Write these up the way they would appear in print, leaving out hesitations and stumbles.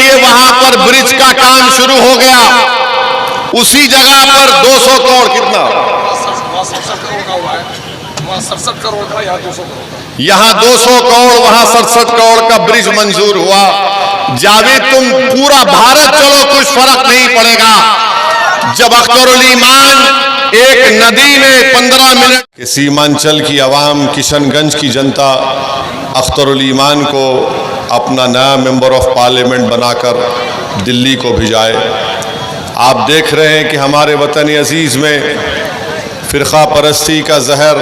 देखिए वहां पर ब्रिज का काम शुरू हो गया, उसी जगह पर 200 करोड़ कितना, 67 करोड़ का, यहाँ 200 करोड़, यहाँ 200 करोड़, वहां 67 करोड़ का ब्रिज मंजूर हुआ। जावेद तुम पूरा भारत चलो, कुछ फर्क नहीं पड़ेगा। जब अख्तरुल ईमान एक नदी में 15 मिनट के सीमांचल की आवाम, किशनगंज की जनता अख्तरुल ईमान को अपना नया मेंबर ऑफ पार्लियामेंट बनाकर दिल्ली को भिजाए। आप देख रहे हैं कि हमारे वतन अजीज़ में फ़िरक़ा परस्ती का जहर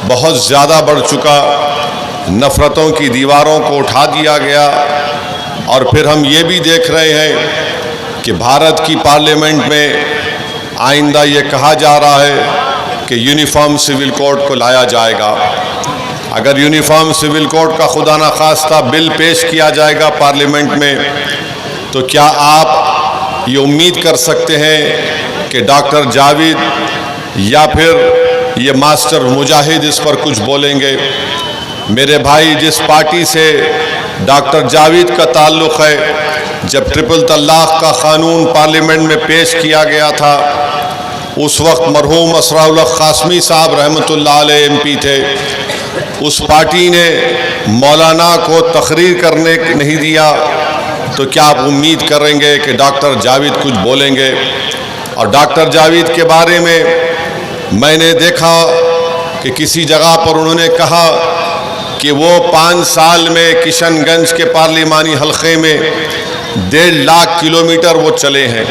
बहुत ज़्यादा बढ़ चुका, नफ़रतों की दीवारों को उठा दिया गया। और फिर हम ये भी देख रहे हैं कि भारत की पार्लियामेंट में आइंदा ये कहा जा रहा है कि यूनिफॉर्म सिविल कोड को लाया जाएगा। अगर यूनिफॉर्म सिविल कोड का खुदा न खास्ता बिल पेश किया जाएगा पार्लियामेंट में, तो क्या आप ये उम्मीद कर सकते हैं कि डॉक्टर जावेद या फिर ये मास्टर मुजाहिद इस पर कुछ बोलेंगे? मेरे भाई, जिस पार्टी से डॉक्टर जावेद का ताल्लुक़ है, जब ट्रिपल तलाक़ का क़ानून पार्लियामेंट में पेश किया गया था, उस वक्त मरहूम असराउल हक क़ासमी साहब रहमतुल्लाह अलैह एमपी थे। उस पार्टी ने मौलाना को तकरीर करने नहीं दिया, तो क्या आप उम्मीद करेंगे कि डॉक्टर जावेद कुछ बोलेंगे? और डॉक्टर जावेद के बारे में मैंने देखा कि किसी जगह पर उन्होंने कहा कि वो 5 साल में किशनगंज के पार्लिमानी हलक़े में 1.5 लाख किलोमीटर वो चले हैं।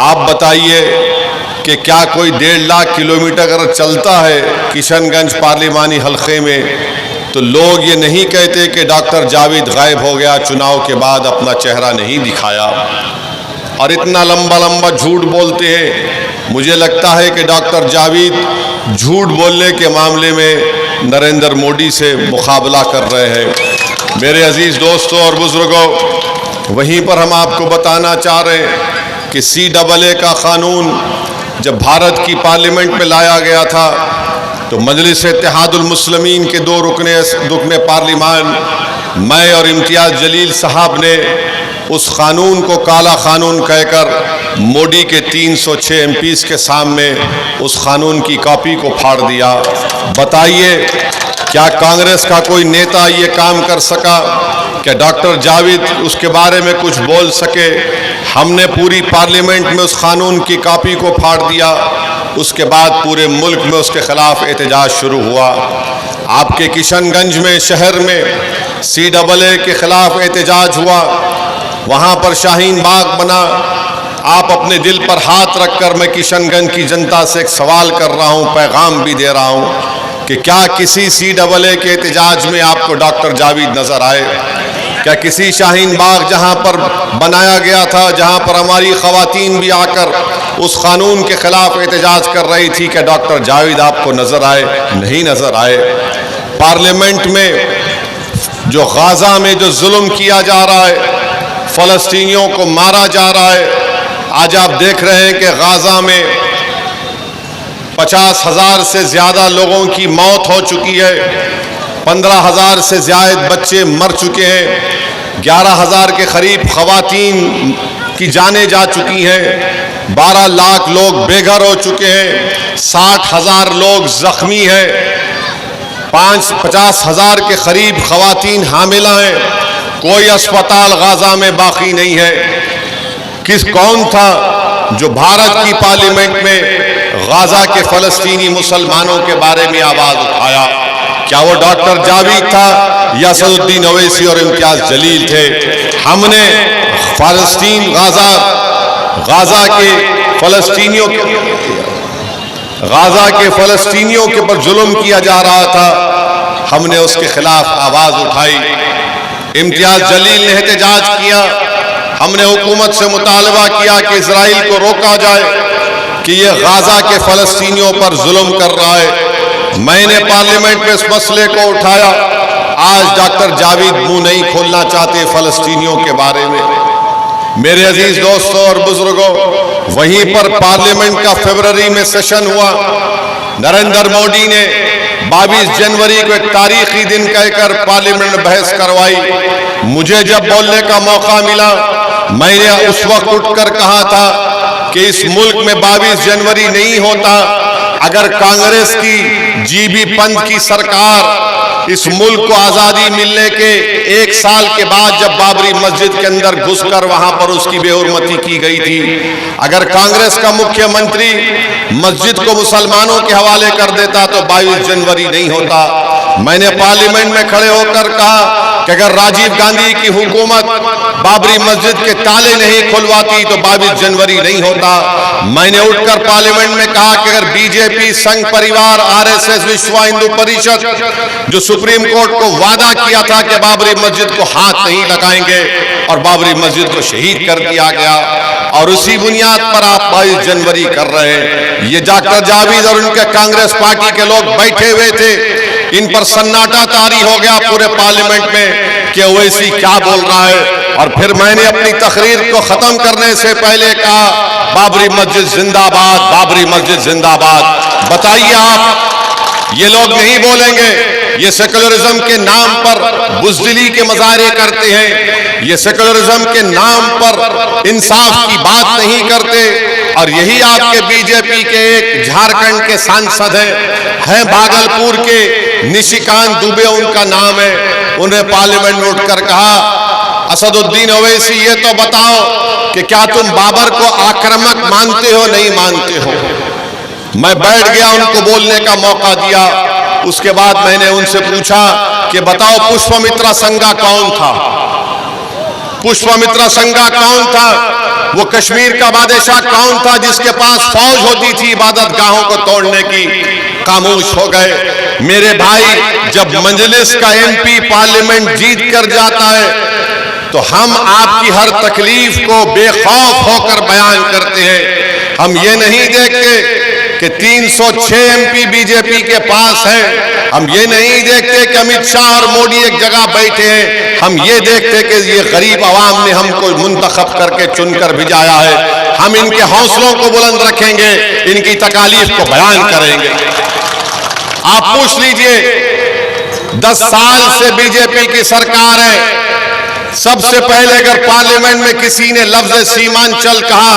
आप बताइए कि क्या कोई 1.5 लाख किलोमीटर अगर चलता है किशनगंज पार्लिमानी हलक़े में, तो लोग ये नहीं कहते कि डॉक्टर जावेद गायब हो गया, चुनाव के बाद अपना चेहरा नहीं दिखाया। और इतना लंबा लंबा झूठ बोलते हैं। मुझे लगता है कि डॉक्टर जावेद झूठ बोलने के मामले में नरेंद्र मोदी से मुकाबला कर रहे हैं। मेरे अजीज़ दोस्तों और बुज़ुर्गों, वहीं पर हम आपको बताना चाह रहे हैं कि CAA का क़ानून जब भारत की पार्लियामेंट में लाया गया था, तो मजलिस इत्तेहादुल मुस्लिमीन के 2 रुकने पार्लिमान, मैं और इम्तियाज़ जलील साहब ने उस क़ानून को काला क़ानून कहकर मोदी के 306 MPs के सामने उस क़ानून की कॉपी को फाड़ दिया। बताइए, क्या कांग्रेस का कोई नेता ये काम कर सका? क्या डॉक्टर जावेद उसके बारे में कुछ बोल सके? हमने पूरी पार्लियामेंट में उस क़ानून की कॉपी को फाड़ दिया। उसके बाद पूरे मुल्क में उसके ख़िलाफ़ एहतजाज शुरू हुआ। आपके किशनगंज में, शहर में CAA के ख़िलाफ़ एहतजाज हुआ, वहाँ पर शाहीन बाग बना। आप अपने दिल पर हाथ रखकर मैं किशनगंज की जनता से एक सवाल कर रहा हूँ, पैगाम भी दे रहा हूँ कि क्या किसी CAA के एहतजाज में आपको डॉक्टर जावेद नज़र आए? क्या किसी शाहीन बाग जहाँ पर बनाया गया था, जहाँ पर हमारी ख़वातीन भी आकर उस क़ानून के ख़िलाफ़ एहतजाज कर रही थी, क्या डॉक्टर जावेद आपको नज़र आए? नहीं नज़र आए। पार्लियामेंट में जो गाज़ा में जो जुल्म किया जा रहा है, फ़लस्तीनियों को मारा जा रहा है, आज आप देख रहे हैं कि गाज़ा में 50,000 से ज़्यादा लोगों की मौत हो चुकी है, 15,000 से ज़्यादा बच्चे मर चुके हैं, 11,000 के करीब ख़वातीन की जानें जा चुकी हैं, 12 लाख लोग बेघर हो चुके हैं, 60,000 लोग ज़ख्मी हैं, 50,000 के करीब ख़वातीन हामिला हैं, कोई अस्पताल गाज़ा में बाकी नहीं है। कौन था जो भारत की पार्लियामेंट में गाज़ा के फ़लस्तीनी मुसलमानों के बारे में आवाज़ उठाया? क्या वो डॉक्टर जावेद था या असदुद्दीन ओवैसी और इम्तियाज़ जलील थे? हमने फ़लस्तीन गाज़ा के फ़लस्तीनियों के ऊपर जुल्म किया जा रहा था, हमने उसके खिलाफ आवाज़ उठाई। इम्तियाज़ जलील ने एहतजाज किया, हमने हुकूमत से मुतालबा किया कि इजराइल को रोका जाए कि ये गाज़ा के फ़लस्तीनियों पर जुल्म कर रहा है। मैंने पार्लियामेंट में इस मसले को उठाया। आज डॉक्टर जावेद मुंह नहीं खोलना चाहते फ़लस्तीनियों के बारे में। मेरे अजीज़ दोस्तों और बुजुर्गों, वहीं पर पार्लियामेंट का फरवरी में सेशन हुआ। नरेंद्र मोदी ने 22 जनवरी को एक तारीखी दिन कहकर पार्लियामेंट में बहस करवाई। मुझे जब बोलने का मौका मिला, मैंने उस वक्त उठकर कहा था कि इस मुल्क में 22 जनवरी नहीं होता अगर कांग्रेस की जीबी पंत की सरकार इस मुल्क को आजादी मिलने के 1 साल के बाद जब बाबरी मस्जिद के अंदर घुसकर वहां पर उसकी बेहुरमती की गई थी, अगर कांग्रेस का मुख्यमंत्री मस्जिद को मुसलमानों के हवाले कर देता तो 22 जनवरी नहीं होता। मैंने पार्लियामेंट में खड़े होकर कहा कि अगर राजीव गांधी की हुकूमत बाबरी मस्जिद के ताले नहीं खुलवाती तो 22 जनवरी नहीं होता। मैंने उठकर पार्लियामेंट में कहा कि अगर बीजेपी, संघ परिवार, आरएसएस, विश्व हिंदू परिषद जो सुप्रीम कोर्ट को वादा किया था कि बाबरी मस्जिद को हाथ नहीं लगाएंगे और बाबरी मस्जिद को शहीद कर दिया गया, और उसी बुनियाद पर आप 22 जनवरी कर रहे हैं। ये डॉक्टर जावेद और उनके कांग्रेस पार्टी के लोग बैठे हुए थे, इन पर सन्नाटा तारी हो गया पूरे पार्लियामेंट में कि ओवैसी क्या बोल रहा है। और फिर मैंने अपनी तकरीर को खत्म करने से पहले कहा, बाबरी मस्जिद जिंदाबाद, बाबरी मस्जिद जिंदाबाद। बताइए आप, ये लोग नहीं बोलेंगे, ये सेकुलरिज्म के नाम पर बुज़दिली के मजारे करते हैं, ये सेकुलरिज्म के नाम पर इंसाफ की बात नहीं करते। और यही आपके बीजेपी के एक झारखंड के सांसद हैं भागलपुर के निशिकांत दुबे उनका नाम है, उन्हें पार्लियामेंट में उठकर कहा, असदुद्दीन ओवैसी ये तो बताओ कि क्या तुम बाबर को आक्रामक मानते हो नहीं मानते हो। मैं बैठ गया, उनको बोलने का मौका दिया। उसके बाद मैंने उनसे पूछा कि बताओ पुष्पमित्रा संघा कौन था, पुष्पमित्रा संघा कौन था, वो कश्मीर का बादशाह कौन था जिसके पास फौज होती थी इबादत गाहों को तोड़ने की। खामोश हो गए। मेरे भाई, जब मजलिस का एमपी पार्लियामेंट जीत कर जाता है तो हम आपकी हर तकलीफ को बेखौफ होकर बयान करते हैं। हम ये नहीं देखते कि 306 एमपी बीजेपी के पास हैं, हम ये नहीं देखते कि अमित शाह और मोदी एक जगह बैठे हैं, हम ये देखते कि ये गरीब आवाम ने हमको मुंतखब करके चुनकर भिजाया है। हम इनके हौसलों को बुलंद रखेंगे, इनकी तकालीफ को बयान करेंगे। आप पूछ लीजिए, 10 साल से बीजेपी की सरकार है, सबसे पहले अगर पार्लियामेंट में किसी ने लफ्ज सीमांचल कहा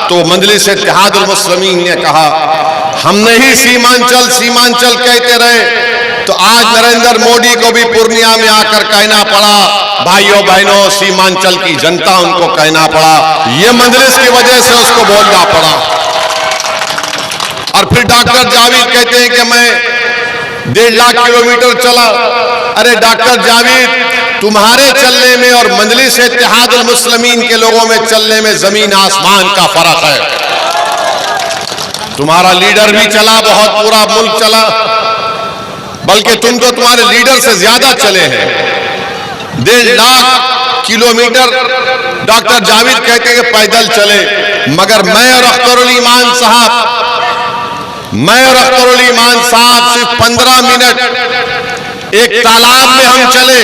तो मजलिस इत्तेहादुल मुस्लिमीन ने कहा। हमने ही सीमांचल सीमांचल कहते रहे तो आज नरेंद्र मोदी को भी पूर्णिया में आकर कहना पड़ा, भाइयों बहनों सीमांचल की जनता उनको कहना पड़ा, ये मजलिस की वजह से उसको बोलना पड़ा। और फिर डॉक्टर जावेद कहते हैं कि मैं 1.5 लाख किलोमीटर चला। अरे डॉक्टर जावेद, तुम्हारे चलने में और मजलिस इत्तेहादुल मुस्लिमीन के लोगों में चलने में जमीन आसमान का फर्क है। तुम्हारा लीडर भी चला, बहुत पूरा मुल्क चला, बल्कि तुम तो तुम्हारे लीडर से ज्यादा चले हैं। 1.5 लाख किलोमीटर डॉक्टर जावेद कहते हैं कि पैदल चले, मगर मैं और अख्तरुल ईमान साहब सिर्फ 15 मिनट एक तालाब में हम चले।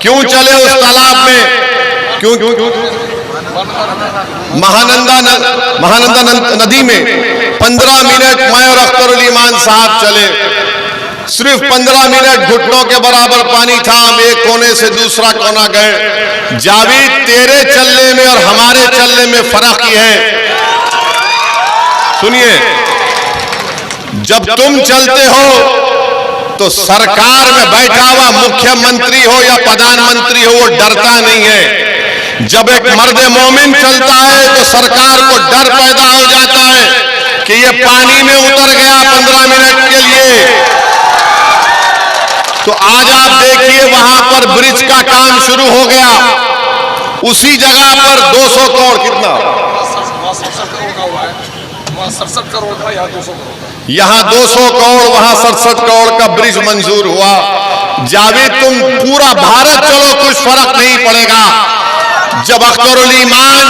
क्यों चले उस तालाब में? क्यों महानंदा नदी में 15 मिनट मैं और अख्तरुल ईमान साहब चले। सिर्फ 15 मिनट घुटनों के बराबर पानी था, हम एक कोने से दूसरा कोना गए। जावेद, तेरे चलने में और हमारे चलने में फर्क ये है, सुनिए, जब तुम चलते हो तो सरकार में बैठा हुआ मुख्यमंत्री हो या प्रधानमंत्री हो वो डरता नहीं है। जब एक मर्द मोमिन चलता है तो सरकार को डर पैदा हो जाता है कि ये पानी में उतर गया 15 मिनट के लिए। तो आज आप देखिए वहां पर ब्रिज का काम शुरू हो गया, उसी जगह पर 200 करोड़ कितना 67 करोड़ का, यहाँ 200 करोड़, यहाँ 200 करोड़, वहां 67 करोड़ का ब्रिज मंजूर हुआ। जावेद, तुम पूरा भारत चलो, कुछ फर्क नहीं पड़ेगा। जब अख्तरुल ईमान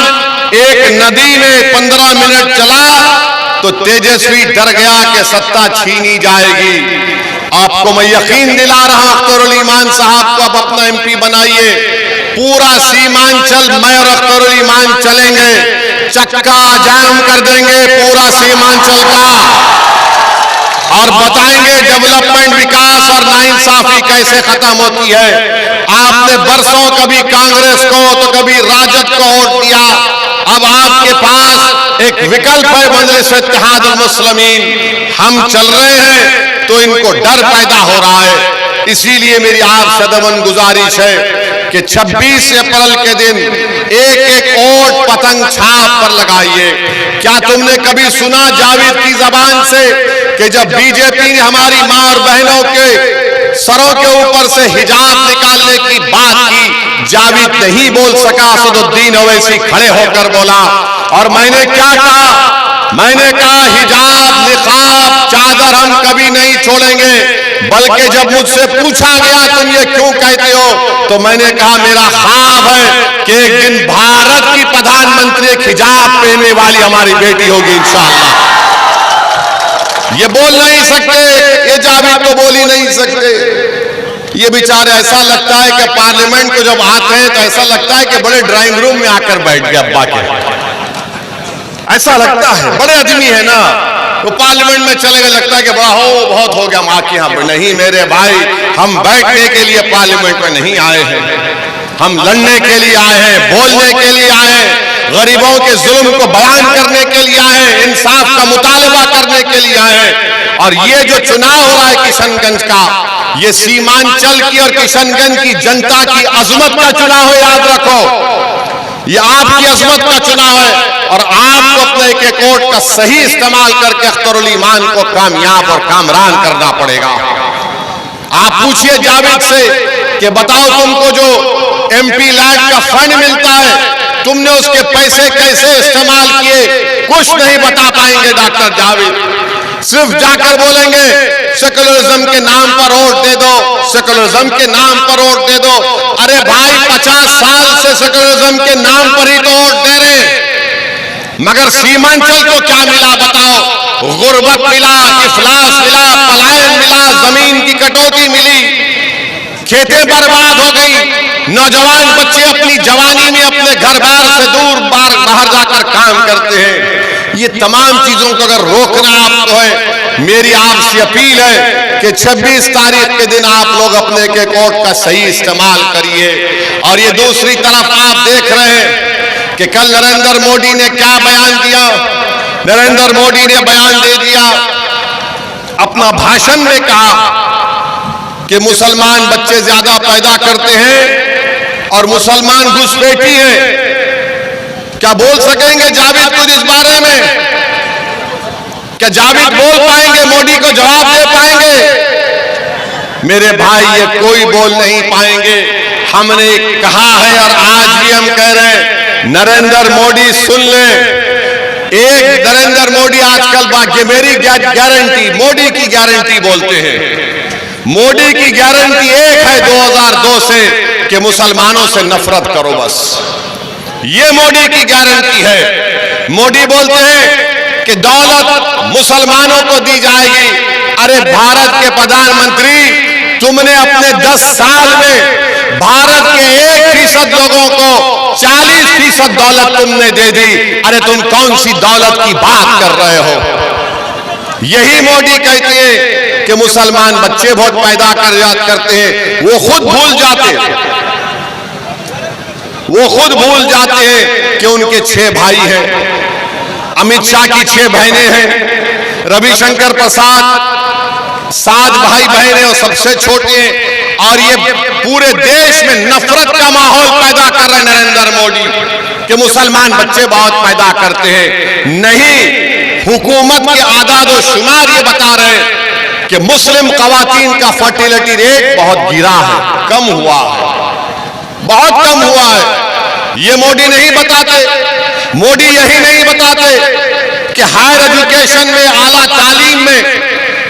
एक नदी में 15 मिनट चला तो तेजस्वी डर गया कि सत्ता छीनी जाएगी। आपको मैं यकीन दिला रहा हूं, अख्तरुल ईमान साहब को आप अपना एमपी बनाइए। पूरा सीमांचल मैं और अख्तरुल ईमान चलेंगे, चक्का जाम कर देंगे पूरा सीमांचल का। और बताएंगे डेवलपमेंट, विकास और नाइंसाफी कैसे खत्म होती है। आपने बरसों कभी कांग्रेस को तो कभी राजद को वोट दिया, अब आपके पास एक विकल्प है मजलिस इत्तेहादुल मुस्लिमीन। हम चल रहे हैं तो इनको डर पैदा हो रहा है। इसीलिए मेरी आपसे दमन गुजारिश है कि 26 अप्रैल के दिन एक एक वोट पतंग छाप पर लगाइए। क्या तुमने कभी सुना जावेद की जबान से कि जब बीजेपी ने हमारी मां और बहनों के सरों के ऊपर से हिजाब निकालने की बात की, जावेद नहीं बोल सका, असदुद्दीन ओवैसी खड़े होकर बोला। और मैंने क्या कहा? मैंने कहा हिजाब, निकाब, चादर हम कभी नहीं छोड़ेंगे। बल्कि जब मुझसे पूछा गया तुम ये क्यों कहते हो, तो मैंने कहा मेरा ख्वाब है कि एक दिन भारत की प्रधानमंत्री एक हिजाब पहनने वाली हमारी बेटी होगी इंशाअल्लाह। ये बोल नहीं सकते, ये जावेद तो बोल ही नहीं सकते। ये बेचारे, ऐसा लगता है कि पार्लियामेंट को जब आते हैं तो ऐसा लगता है कि बड़े ड्राइंग रूम में आकर बैठ गए अब्बा के, ऐसा लगता है। बड़े आदमी है ना, तो पार्लियामेंट में चले गए, लगता है कि बड़ा हो, बहुत हो गया मां के यहाँ। नहीं मेरे भाई, हम बैठने के लिए पार्लियामेंट में नहीं आए हैं, हम लड़ने के लिए आए हैं, बोलने के लिए आए हैं, गरीबों के जुल्म को बयान करने के लिए आए हैं, इंसाफ का मुतालबा करने के लिए आए हैं। और ये जो चुनाव हो रहा है किशनगंज का, ये सीमांचल की और किशनगंज की जनता की अजमत का चुनाव है, याद रखो। ये आपकी अजमत का चुनाव है और आपको अपने एक एक वोट का सही इस्तेमाल करके अख्तरुल ईमान को कामयाब और कामरान करना पड़ेगा। आप पूछिए जावेद से कि बताओ तुमको जो एमपी लैंड का फंड मिलता है, तुमने उसके पैसे कैसे इस्तेमाल किए? कुछ नहीं बता पाएंगे डॉक्टर जावेद। सिर्फ जाकर बोलेंगे सेकुलरिज्म के नाम पर वोट दे दो, सेकुलरिज्म के नाम पर वोट दे दो। अरे भाई, 50 साल से सेकुलरिज्म के नाम पर ही तो वोट दे रहे, मगर सीमांचल को क्या मिला बताओ? गुर्बत मिला, इफलास मिला, पलायन मिला, जमीन की कटौती मिली, खेतें बर्बाद हो गई, नौजवान बच्चे अपनी जवानी में अपने घर बार से दूर बाहर जाकर काम करते हैं। ये तमाम चीजों को अगर रोकना आपको है, मेरी आपसे अपील है कि 26 तारीख के दिन आप लोग अपने एक वोट का सही इस्तेमाल करिए। और ये दूसरी तरफ आप देख रहे हैं कि कल नरेंद्र मोदी ने क्या बयान दिया। नरेंद्र मोदी ने बयान दे दिया, अपना भाषण में कहा कि मुसलमान बच्चे ज्यादा पैदा करते हैं और मुसलमान घुसपैठी हैं। क्या बोल सकेंगे जावेद कुछ इस बारे में? क्या जावेद बोल पाएंगे? मोदी को जवाब दे पाएंगे? मेरे भाई, ये कोई बोल नहीं पाएंगे। हमने कहा है और आज भी हम कह रहे हैं, नरेंद्र मोदी सुन ले। एक नरेंद्र मोदी आजकल बाकी मेरी गारंटी, मोदी की गारंटी बोलते हैं। मोदी की गारंटी एक है 2002 से कि मुसलमानों से नफरत करो, बस ये मोदी की गारंटी है। मोदी बोलते हैं कि दौलत मुसलमानों को दी जाएगी। अरे भारत के प्रधानमंत्री, तुमने अपने 10 साल में भारत के 1% लोगों को 40% दौलत तुमने दे दी। अरे तुम कौन सी दौलत की बात कर रहे हो? यही मोदी कहते हैं कि मुसलमान बच्चे बहुत पैदा करते हैं। वो खुद भूल जाते हैं कि उनके 6 भाई हैं। अमित शाह की 6 बहनें हैं। रविशंकर प्रसाद 7 भाई बहन हैं और सबसे छोटे हैं। और ये पूरे देश में नफरत का माहौल पैदा कर रहे नरेंद्र मोदी कि मुसलमान बच्चे बहुत पैदा करते हैं। नहीं, हुकूमत के आदाद और शुमार ये बता रहे हैं कि मुस्लिम खवातीन का फर्टिलिटी रेट बहुत गिरा है, कम हुआ है, बहुत कम हुआ है। ये मोदी नहीं बताते। मोदी यही नहीं बताते कि हायर एजुकेशन में, आला तालीम में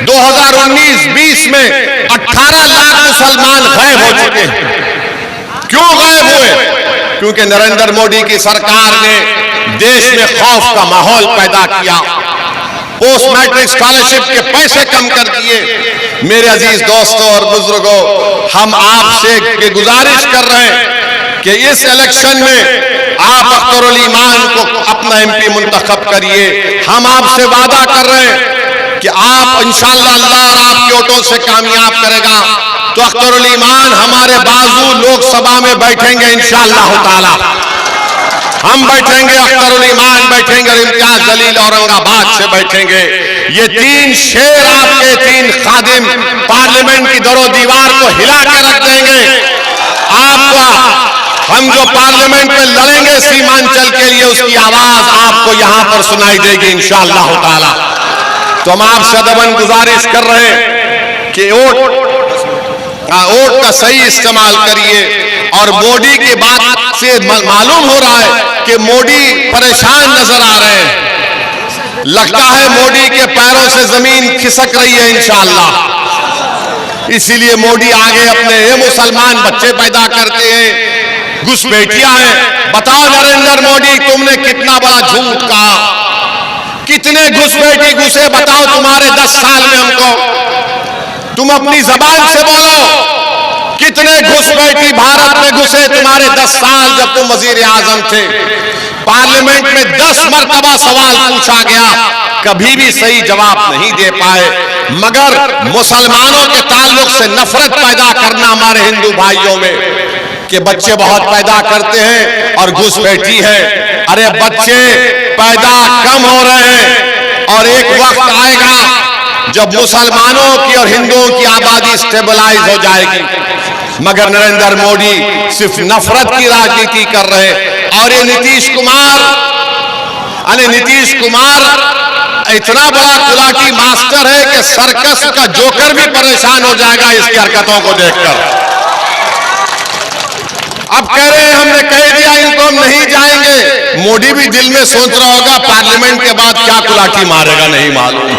2019-20 में 18 लाख मुसलमान गायब हो चुके हैं। क्यों गायब हुए? क्योंकि नरेंद्र मोदी की सरकार ने देश में खौफ का माहौल पैदा किया, पोस्ट मैट्रिक स्कॉलरशिप के पैसे कम कर दिए। मेरे अजीज दोस्तों और बुजुर्गों, हम आपसे गुजारिश कर रहे हैं कि इस इलेक्शन में आप अख्तरुल ईमान को अपना एमपी मुंतखब करिए। हम आपसे वादा कर रहे हैं कि आप इंशाअल्लाह अल्लाह आपके वोटों से कामयाब करेगा, तो अख्तरुल ईमान हमारे बाजू लोकसभा में बैठेंगे इंशाअल्लाह ताला। हम बैठेंगे, अख्तरुल ईमान बैठेंगे और इम्तियाज जलील औरंगाबाद से बैठेंगे। ये तीन शेर आपके तीन खादिम पार्लियामेंट की दरो दीवार को हिला के रख देंगे। आपका हम जो पार्लियामेंट में लड़ेंगे सीमांचल के लिए, उसकी आवाज आपको यहां पर सुनाई देगी इंशाअल्लाह ताला। तो हम आपसे अदबन गुजारिश कर रहे हैं कि वोट का सही इस्तेमाल करिए। और मोदी की बात से मालूम हो रहा है कि मोदी परेशान नजर आ रहे हैं। लगता है मोदी के पैरों से जमीन खिसक रही है इंशाअल्लाह। इसीलिए मोदी आगे अपने मुसलमान बच्चे पैदा करते हैं, घुसपैठियां हैं। बताओ नरेंद्र मोदी, तुमने कितना बड़ा झूठ कहा, कितने घुसपैठी घुसे बताओ तुम्हारे 10 साल में हमको। तुम अपनी जबान से बोलो, कितने घुसपैठी भारत में घुसे तुम्हारे 10 साल जब तुम वजीर आजम थे। पार्लियामेंट में 10 मरतबा सवाल पूछा गया, कभी भी सही जवाब नहीं दे पाए। मगर मुसलमानों के ताल्लुक से नफरत पैदा करना हमारे हिंदू भाइयों में कि बच्चे बहुत पैदा करते हैं और घुसपैठी है। अरे बच्चे पैदा कम हो रहे हैं और एक वक्त आएगा जब मुसलमानों की और हिंदुओं की आबादी स्टेबलाइज हो जाएगी। मगर नरेंद्र मोदी सिर्फ नफरत की राजनीति कर रहे हैं। और ये नीतीश कुमार इतना बड़ा गुलाटी मास्टर है कि सर्कस का जोकर भी परेशान हो जाएगा इसकी हरकतों को देखकर। अब कह रहे हैं हमने कह दिया इनको हम नहीं जाएंगे। मोदी भी दिल में सोच रहा होगा पार्लियामेंट के बाद क्या गुलाटी मारेगा नहीं मालूम।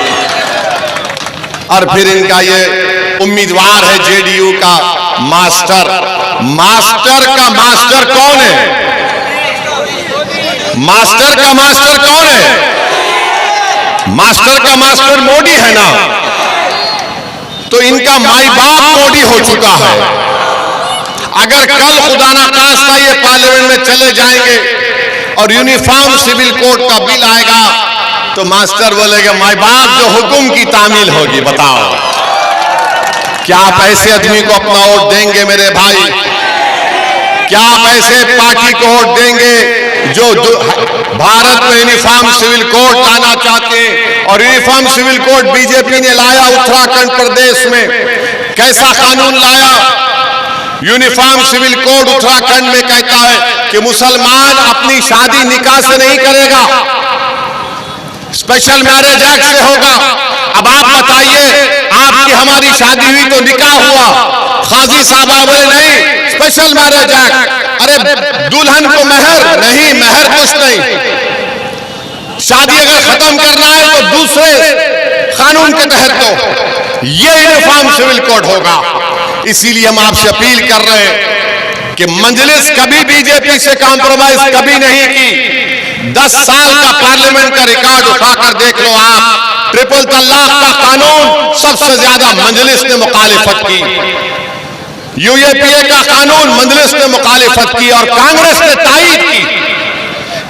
और फिर इनका ये उम्मीदवार है जेडीयू का मास्टर। मास्टर का मास्टर कौन है? मास्टर का मास्टर कौन है? मास्टर का मास्टर मोदी है ना। तो इनका माई बाप मोदी हो चुका है। अगर कल खुदा ना खास्ता ये पार्लियामेंट में चले जाएंगे और यूनिफॉर्म सिविल कोड का बिल आएगा तो मास्टर बोलेगा माई बाप जो हुक्म की तामील होगी। बताओ क्या आप ऐसे आदमी को अपना वोट देंगे मेरे भाई? क्या आप ऐसे पार्टी को वोट देंगे जो भारत में यूनिफॉर्म सिविल कोड लाना चाहते हैं? और यूनिफॉर्म सिविल कोड बीजेपी ने लाया उत्तराखंड प्रदेश में। कैसा कानून लाया? यूनिफॉर्म सिविल कोड उत्तराखंड में कहता है कि मुसलमान अपनी शादी निकाह से नहीं करेगा, स्पेशल मैरिज एक्ट से होगा। अब आप बताइए, आपकी हमारी शादी हुई तो निकाह हुआ, काजी साहब बोले नहीं स्पेशल मैरिज एक्ट। अरे दुल्हन को मेहर नहीं, मेहर कुछ नहीं। शादी अगर खत्म करना है तो दूसरे कानून के तहत तो ये यूनिफॉर्म सिविल कोड होगा। इसीलिए हम आपसे अपील कर रहे हैं कि मजलिस कभी बीजेपी से कॉम्प्रोमाइज कभी नहीं की। 10 साल का पार्लियामेंट का रिकॉर्ड उठाकर देख लो आप। ट्रिपल तलाक का कानून सबसे ज्यादा मजलिस ने मुखालिफत की। यूएपीए का कानून मजलिस ने मुखालिफत की और कांग्रेस ने तायीद की।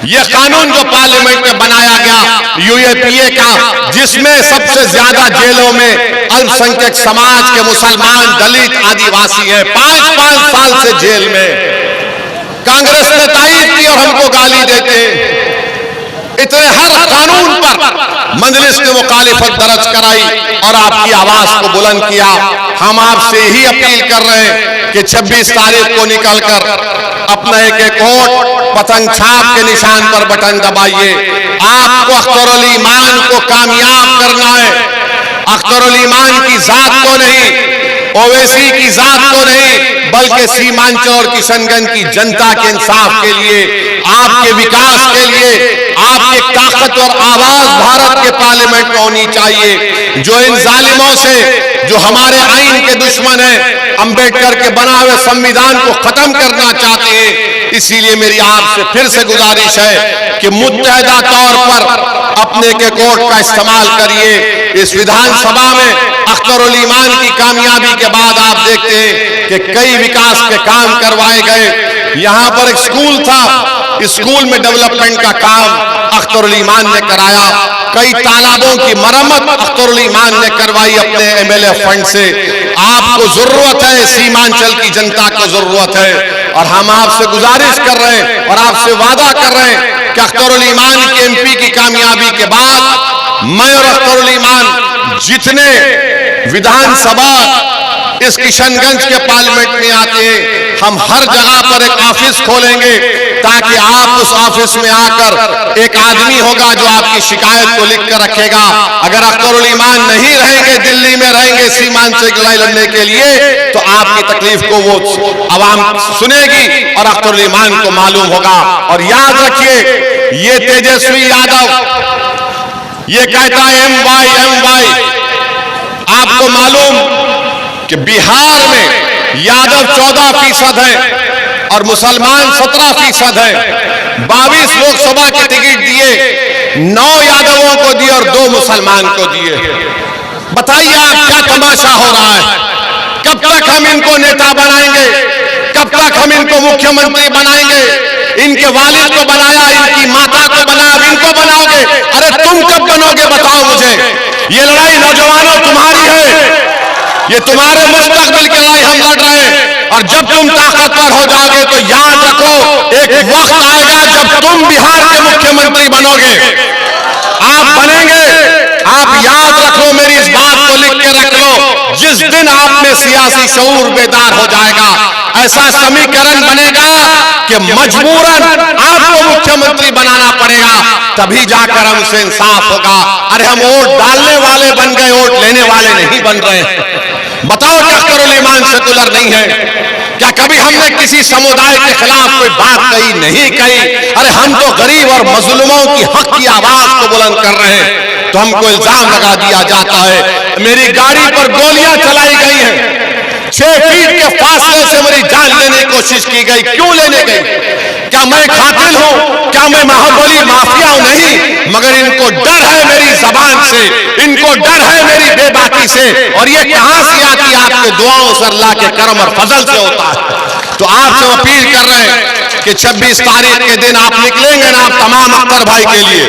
यह कानून जो पार्लियामेंट में बनाया गया यूएपीए का, जिसमें सबसे ज्यादा जेलों में अल्पसंख्यक समाज के मुसलमान, दलित, आदिवासी है, 5-5 साल से जेल में। कांग्रेस ने तायीद की और हमको गाली देते हैं। इतने हर कानून पर मजलिस ने मुखालिफत दर्ज कराई और आपकी आवाज को बुलंद किया। हम आपसे ही अपील कर रहे हैं कि 26 तारीख को निकलकर अपना एक वोट पतंग छाप के निशान पर बटन दबाइए। आपको अख्तरुल ईमान को कामयाब करना है। अख्तरुल ईमान की जात को नहीं, ओवैसी की जात को नहीं, बल्कि सीमांचल और किशनगंज की जनता के इंसाफ के लिए, आपके विकास के लिए आपकी ताकतवर आवाज भारत के पार्लियामेंट में होनी चाहिए। जो इन जालिमों से, जो हमारे आईन के दुश्मन हैं, अंबेडकर के बना हुए संविधान को खत्म करना चाहते हैं, इसीलिए मेरी आपसे फिर से गुजारिश है कि मुत्तहदा तौर पर अपने के कोर्ट का इस्तेमाल करिए। इस विधानसभा में अख्तरुल ईमान की कामयाबी के बाद आप देखते हैं कि कई विकास के काम करवाए गए। यहां पर एक स्कूल था, स्कूल में डेवलपमेंट का काम अख्तरुल ईमान ने कराया। कई तालाबों की मरम्मत अख्तरुल ईमान ने करवाई अपने MLA फंड से। आपको जरूरत है, सीमांचल की जनता को जरूरत है, और हम आपसे गुजारिश कर रहे हैं और आपसे वादा कर रहे हैं कि अख्तरुल ईमान के MP की कामयाबी के बाद मैं और अख्तरुल ईमान जितने विधानसभा इस किशनगंज के पार्लियामेंट में आते हैं, हम हर जगह पर एक ऑफिस खोलेंगे ताकि आप उस ऑफिस में आकर, एक आदमी होगा जो आपकी शिकायत को लिख कर रखेगा। अगर अख्तरुल ईमान नहीं रहेंगे, दिल्ली में रहेंगे सीमांचल की लड़ाई लड़ने के लिए, तो आपकी तकलीफ को वो आवाम सुनेगी और अख्तरुल ईमान को मालूम होगा। और याद रखिए, ये तेजस्वी यादव ये कहता है MY। आपको मालूम कि बिहार में यादव 14% है और मुसलमान 17% है। 22 लोकसभा के टिकट दिए, 9 यादवों को दिए और 2 मुसलमान को दिए। बताइए आप क्या तमाशा हो रहा है? कब तक हम इनको नेता बनाएंगे? कब तक हम इनको मुख्यमंत्री बनाएंगे? इनके वालिद को बनाया, इनकी माता को बनाया, अब इनको बनाओगे? अरे तुम कब बनोगे बताओ मुझे। ये लड़ाई नौजवानों तुम्हारी है, ये तुम्हारे मुस्तकबिल की लड़ाई हम लड़ रहे हैं। और जब तुम ताकतवर हो जाओगे तो याद रखो, एक वक्त आएगा जब तुम बिहार के मुख्यमंत्री बनोगे। आप बनेंगे, आप याद रखो, मेरी इस बात को लिख के रख लो। जिस दिन आप में सियासी शऊर बेदार हो जाएगा, ऐसा समीकरण बनेगा कि मजबूरन आपको मुख्यमंत्री बनाना पड़ेगा, तभी जाकर हमसे इंसाफ होगा। अरे हम वोट डालने वाले बन गए, वोट लेने वाले नहीं बन रहे हैं। बताओ कि अख्तरुल ईमान सेकुलर नहीं है क्या? कभी हमने किसी समुदाय के खिलाफ कोई बात कही? नहीं कही। अरे हम तो गरीब और मजलूमों की हक की आवाज को बुलंद कर रहे हैं, तो हमको इल्जाम लगा दिया जाता है मेरी गाड़ी पर गोलियां चलाई गई हैं, 6 फीट के फासले से मेरी जान लेने की कोशिश की गई। क्यों लेने गई? क्या मैं कातिल हूं? क्या मैं महाबली माफिया हूं? नहीं, मगर इनको डर है मेरी जबान से, इनको डर है मेरी बेबाकी से। और ये कहां से आती? आपके दुआओं से, अल्लाह के करम और फजल से होता है। तो आपसे अपील कर रहे हैं कि 26 तारीख के दिन आप निकलेंगे ना, आप तमाम अख्तर भाई के लिए।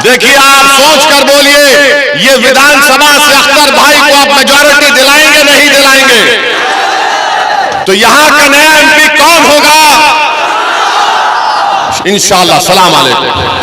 देखिए, आप सोच कर बोलिए, ये विधानसभा से अख्तर भाई को आप मेजॉरिटी दिलाएंगे नहीं दिलाएंगे? तो यहां का नया MP कौन होगा? इंशाअल्लाह। सलाम अलैकुम।